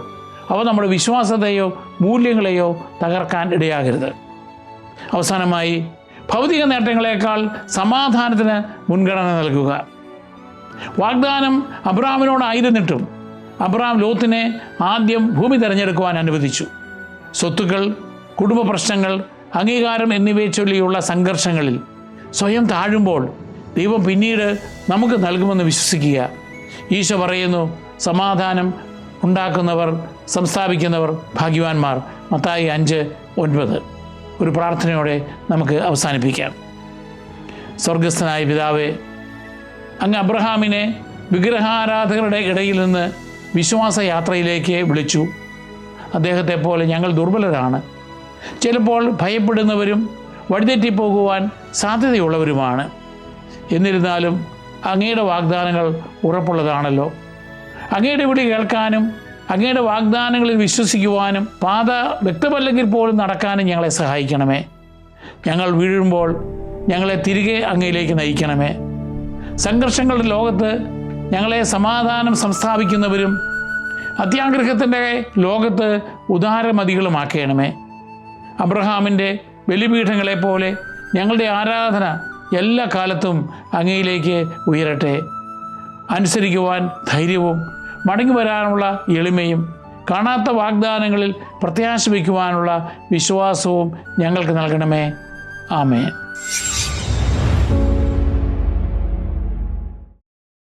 അവ നമ്മുടെ വിശ്വാസത്തെയോ മൂല്യങ്ങളെയോ തകർക്കാൻ ഇടയാകരുത്. അവസാനമായി, ഭൗതിക നേട്ടങ്ങളെക്കാൾ സമാധാനത്തിന് മുൻഗണന നൽകുക. വാഗ്ദാനം അബ്രഹാമിനോടായിരുന്നിട്ടും അബ്രഹാം ലോത്തിനെ ആദ്യം ഭൂമി തിരഞ്ഞെടുക്കുവാൻ അനുവദിച്ചു. സ്വത്തുക്കൾ, കുടുംബ പ്രശ്നങ്ങൾ, അംഗീകാരം എന്നിവയെ ചൊല്ലിയുള്ള സംഘർഷങ്ങളിൽ സ്വയം താഴുമ്പോൾ ദൈവം പിന്നീട് നമുക്ക് നൽകുമെന്ന് വിശ്വസിക്കുക. ഈശോ പറയുന്നു, സമാധാനം ഉണ്ടാക്കുന്നവർ, സംസ്ഥാപിക്കുന്നവർ ഭാഗ്യവാന്മാർ. മത്തായി 5:9. ഒരു പ്രാർത്ഥനയോടെ നമുക്ക് അവസാനിപ്പിക്കാം. സ്വർഗസ്ഥനായ പിതാവേ, അങ്ങ് അബ്രഹാമിനെ വിഗ്രഹാരാധകരുടെ ഇടയിൽ നിന്ന് വിശ്വാസയാത്രയിലേക്ക് വിളിച്ചു. അദ്ദേഹത്തെ പോലെ ഞങ്ങൾ ദുർബലരാണ്, ചിലപ്പോൾ ഭയപ്പെടുന്നവരും വഴിതെറ്റിപ്പോകുവാൻ സാധ്യതയുള്ളവരുമാണ്. എന്നിരുന്നാലും അങ്ങയുടെ വാഗ്ദാനങ്ങൾ ഉറപ്പുള്ളതാണല്ലോ. അങ്ങയുടെ വിളി കേൾക്കാനും അങ്ങയുടെ വാഗ്ദാനങ്ങളിൽ വിശ്വസിക്കുവാനും പാത വ്യക്തമല്ലെങ്കിൽ പോലും നടക്കാനും ഞങ്ങളെ സഹായിക്കണമേ. ഞങ്ങൾ വീഴുമ്പോൾ ഞങ്ങളെ തിരികെ അങ്ങയിലേക്ക് നയിക്കണമേ. സംഘർഷങ്ങളുടെ ലോകത്ത് ഞങ്ങളെ സമാധാനം സംസ്ഥാപിക്കുന്നവരും അത്യാഗ്രഹത്തിൻ്റെ ലോകത്ത് ഉദാരമതികളുമാക്കണമേ. അബ്രഹാമിൻ്റെ ബലിപീഠങ്ങളെപ്പോലെ ഞങ്ങളുടെ ആരാധന എല്ലാ കാലത്തും അങ്ങയിലേക്ക് ഉയരട്ടെ. അനുസരിക്കുവാൻ ധൈര്യവും മടങ്ങി വരാനുള്ള എളിമയും കാണാത്ത വാഗ്ദാനങ്ങളിൽ പ്രത്യാശ വയ്ക്കുവാനുള്ള വിശ്വാസവും ഞങ്ങൾക്ക് നൽകണമേ. ആമേൻ.